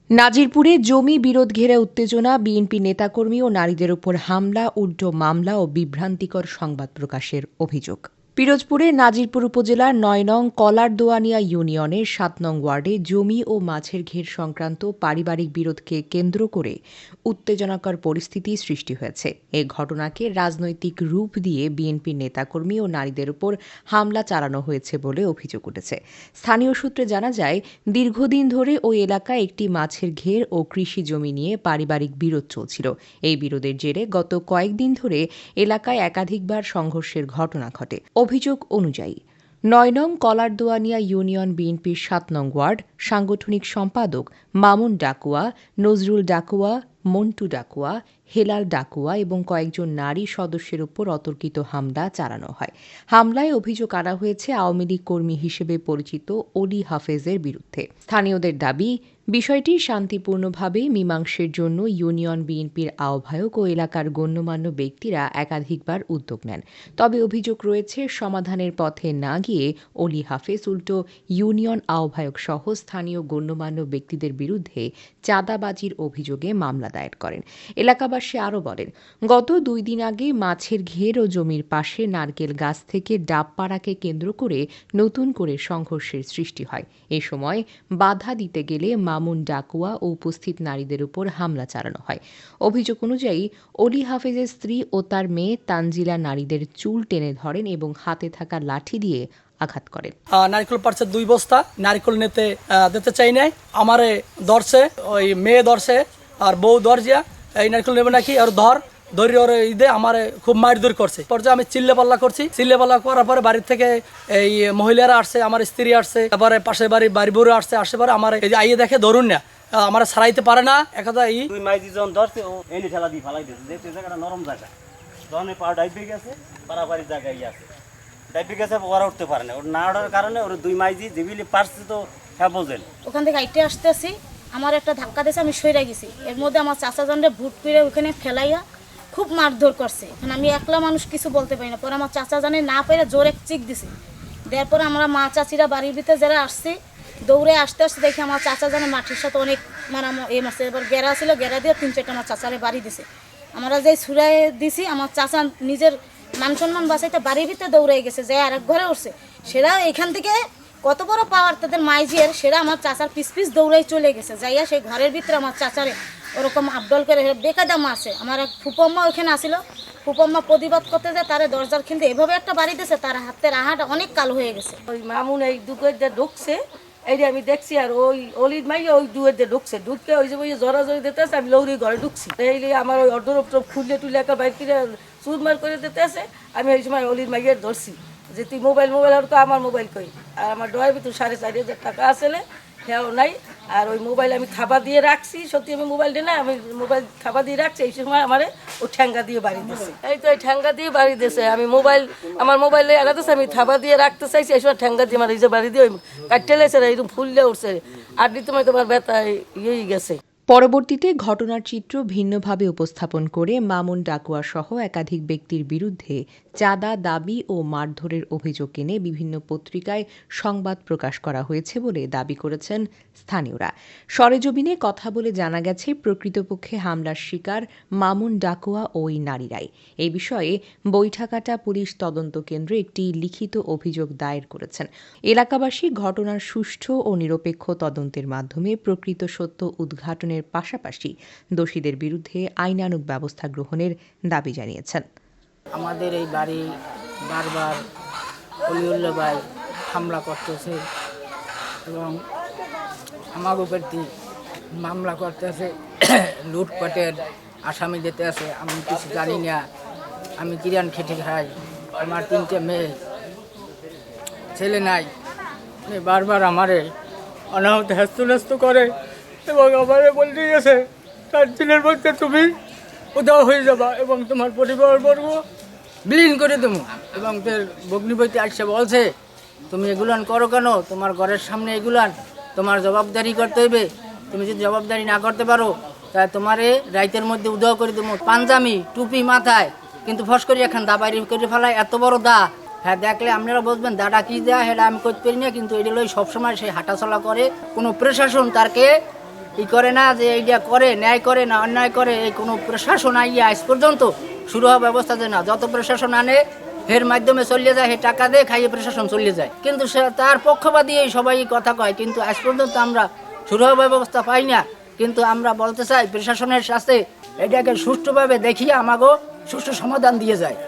নাজিরপুরে জমি বিরোধ ঘিরে উত্তেজনা, বিএনপি নেতাকর্মী ও নারীদের ওপর হামলা, উল্টো মামলা ও বিভ্রান্তিকর সংবাদ প্রকাশের অভিযোগ। পিরোজপুরের নাজিরপুর উপজেলার ৯ নং কলারদোয়ানিয়া ইউনিয়নের ৭ নং ওয়ার্ডে জমি ও মাছের ঘের সংক্রান্ত পারিবারিক বিরোধকে কেন্দ্র করে উত্তেজনাকর পরিস্থিতি সৃষ্টি হয়েছে। এ ঘটনাকে রাজনৈতিক রূপ দিয়ে বিএনপির নেতাকর্মী ও নারীদের ওপর হামলা চালানো হয়েছে বলে অভিযোগ উঠেছে। স্থানীয় সূত্রে জানা যায়, দীর্ঘদিন ধরে ওই এলাকায় একটি মাছের ঘের ও কৃষি জমি নিয়ে পারিবারিক বিরোধ চলছিল। এই বিরোধের জেরে গত কয়েকদিন ধরে এলাকায় একাধিকবার সংঘর্ষের ঘটনা ঘটে। অভিযোগ অনুযায়ী ৯ নং কলারদোয়ানিয়া ইউনিয়ন বিএনপির ৭ নং ওয়ার্ড সাংগঠনিক সম্পাদক মামুন ডাকুয়া, নজরুল ডাকুয়া, মন্টু ডাকুয়া, হেলাল ডাকুয়া এবং কয়েকজন নারী সদস্যের উপর অতর্কিত হামলা চালানো হয়। হামলায় অভিযোগ আনা হয়েছে আওয়ামী লীগ কর্মী হিসেবে পরিচিত অলি হাফেজের বিরুদ্ধে। স্থানীয়দের দাবি, বিষয়টি শান্তিপূর্ণভাবে মীমাংসার জন্য ইউনিয়ন বিএনপির আহ্বায়ক ও এলাকার গণ্যমান্য ব্যক্তিরা একাধিকবার উদ্যোগ নেন। তবে অভিযোগ রয়েছে, সমাধানের পথে না গিয়ে অলি হাফেজ উল্টো ইউনিয়ন আহ্বায়ক সহ স্থানীয় গণ্যমান্য ব্যক্তিদের বিরুদ্ধে চাঁদাবাজির অভিযোগে মামলা দায়ের করেন। এলাকাবাসী আরও বলেন, গত 2 দিন আগে মাছের ঘের ও জমির পাশে নারকেল গাছ থেকে ডাব পাড়াকে কেন্দ্র করে নতুন করে সংঘর্ষের সৃষ্টি হয়। এ সময় বাধা দিতে গেলে মামুন ডাকুয়া ও উপস্থিত নারীদের উপর হামলা চালানো হয়। অভিযোগ অনুযায়ী অলি হাফেজের স্ত্রী ও তার মেয়ে তানজিলা নারীদের চুল টেনে ধরেন এবং হাতে থাকা লাঠি দিয়ে আঘাত করেন। নারকেল পারছে 2 বস্তা, নারকেল দিতে চাই নাই, আমারে ধরছে, ওই মেয়ে ধরছে আর বউ ধরজিয়া এই নারকেল নেবে নাকি আর ধরি ওর ঈদে আমার খুব মারধর করছে। পর্যায়ে আমি চিল্লে পাল্লা করছি, চিল্লে পাল্লা করার পরে বাড়ির থেকে এই মহিলারা আসছে, আমার স্ত্রী আসছে, তারপরে পাশের বাড়ি বউরা আসছে পরে আমার এই যে আইয়ে দেখে ধরুন না, আমার ছাড়াইতে পারে না। একদা দুই মাইজি যখন ধরছে ও এনে ঠেলা দিয়ে ফালাই দিয়েছে, যেহেতু জায়গাটা নরম জায়গা, যখন পা ডাইবে গেছে পারাপারি জায়গায় আছে, ডাইবে গেছে ওরা উঠতে পারে না, ওর না ওঠার কারণে ওর দুই মাইজি যেগুলি পারছে তো হ্যাঁ বোঝেন। ওখান থেকে আইটে আসতেছি, আমার একটা ধাক্কা দিয়েছে, আমি সইরা গেছি। এর মধ্যে আমার চাচা জানরে ভুট করে ওখানে ফেলাইয়া খুব মারধর করছে। এখন আমি একলা মানুষ কিছু বলতে পারি না। পরে আমার চাচা জানে না পেরে জোরে চিক দিছে, দেওয়ার পরে আমরা মা চাচিরা বাড়ির ভিতরে যারা আসছি, দৌড়ে আসতে দেখি আমার চাচা জানে মাটির সাথে অনেক মারা মারছে। এবার গেরা ছিল, গেরা দিয়ে 3-4টা আমার চাচারে বাড়ি দিছে। আমরা যে ছুড়াই দিছি, আমার চাচা নিজের মান সম্মান বাঁচাইতে বাড়ির ভিতরে দৌড়ে গেছে, যে আরেক ঘরে উঠছে। সেরা এখান থেকে কত বড় পাওয়ার তাদের মাইজিয়ার, সেরা আমার চাচার পিস দৌড়াই চলে গেছে। যাইয়া সেই ঘরের ভিতরে আমার চাচারে ওরকম আবদল করে বেকায়দা মারছে। আমার এক ফুপম্মা ওইখানে আসিল, ফুপম্মা প্রতিবাদ করতে যায়, তারে দরজার খিলতে এভাবে একটা বাড়ি দিয়েছে, তার হাতের আহাটা অনেক কালো হয়ে গেছে। ওই মামুন এই দুপুর দিয়ে ঢুকছে, এই যে আমি দেখছি, আর ওই অলির মাইয়া ওই দুয়ের দিয়ে ঢুকতে ওই যে ওই জড়াজড়ি দিতে আছে, আমি লৌরি ঘরে ঢুকছি। এই আমার ওই অর্ডর খুললে টুলে একটা বাইর করে চুরমার করে দিতে আছে। আমি ওই সময় অলির মাইয়ের ধরছি যে তুই মোবাইল আর তো আমার মোবাইল কই, আর আমার ডয়ের ভিতর 4,500 টাকা আসলে হেও নাই। আর ওই মোবাইল আমি খাবার দিয়ে রাখছি, সত্যি আমি মোবাইল দিই না, আমি মোবাইল খাবার দিয়ে রাখছি। এই সময় আমার ও ঠ্যাঙ্গা দিয়ে বাড়ি দিয়েছে, এই তো এই ঠ্যাঙ্গা দিয়ে বাড়ি দিয়েছে। আমি আমার মোবাইলে আলাদাছে, আমি খাবার দিয়ে রাখতে চাইছি, এই সময় ঠ্যাঙ্গা দিয়ে আমার এই যে বাড়ি দিয়ে ওই কাটতে লেগেছে, এইরকম ফুললে উঠছে। আর তোমার তোমার ব্যথা ইয়েই গেছে। পরবর্তীতে ঘটনার চিত্র ভিন্নভাবে উপস্থাপন করে মামুন ডাকুয়া সহ একাধিক ব্যক্তির বিরুদ্ধে চাঁদা দাবি ও মারধরের অভিযোগ এনে বিভিন্ন পত্রিকায় সংবাদ প্রকাশ করা হয়েছে বলে দাবি করেছেন স্থানীয়রা। সরেজমিনে কথা বলে জানা গেছে, প্রকৃতপক্ষে হামলার শিকার মামুন ডাকুয়া ও ওই নারীরাই। এই বিষয়ে বৈঠাকাটা পুলিশ তদন্ত কেন্দ্রে একটি লিখিত অভিযোগ দায়ের করেছেন। এলাকাবাসী ঘটনার সুষ্ঠু ও নিরপেক্ষ তদন্তের মাধ্যমে প্রকৃত সত্য উদ্ঘাটনের পাশাপাশি দোষীদের বিরুদ্ধে আইনানুগ ব্যবস্থা গ্রহণের দাবি জানিয়েছেন। আমাদের এই বাড়ি বারবার অলিউল্লাহ ভাই হামলা করতেছে এবং আমার উপর মামলা করতেছে, লুটপাটের আসামি দিতে আছে। আমি কিছু জানি না, আমি কিরান খেটে খাই, আমার 3টে মেয়ে, ছেলে নাই। বারবার আমারে অনাহত হ্যাস্ত করে এবং আমারে বলতে গেছে 4 দিনের মধ্যে তুমি উদাও হয়ে যাবা এবং তোমার পরিবারবর্গ বিলীন করে দেবো। এবং তোর ভগ্নিপতি আসছে বলছে, তুমি এগুলান করো কেন, তোমার ঘরের সামনে এগুলান, তোমার জবাবদারি করতে হইবে। তুমি যদি জবাবদারি না করতে পারো তাহলে তোমারে রাইতের মধ্যে উদাও করে দেবো। পাঞ্জামি টুপি মাথায়, কিন্তু ফস করে এখন দা বাইরে করে ফেলায়, এত বড় দা। হ্যাঁ, দেখলে আপনারা বুঝবেন দাটা কী দেয়া, সেটা আমি করতে পারি না, কিন্তু এটা লই সবসময় সে হাঁটাচলা করে। কোনো প্রশাসন তাকে ই করে না যে এইটা করে ন্যায় করে না অন্যায় করে, এই কোনো প্রশাসন আইয়া আজ পর্যন্ত শুরু হওয়া ব্যবস্থা দেয় না। যত প্রশাসন আনে এর মাধ্যমে চলে যায়, হে টাকা দিয়ে খাইয়ে প্রশাসন চলে যায়, কিন্তু সে তার পক্ষপাতী সবাই কথা কয়, কিন্তু আজ পর্যন্ত আমরা শুরু হওয়া ব্যবস্থা পাই না। কিন্তু আমরা বলতে চাই প্রশাসনের সাথে এটাকে সুষ্ঠুভাবে দেখিয়ে আমাকেও সুষ্ঠু সমাধান দিয়ে যায়।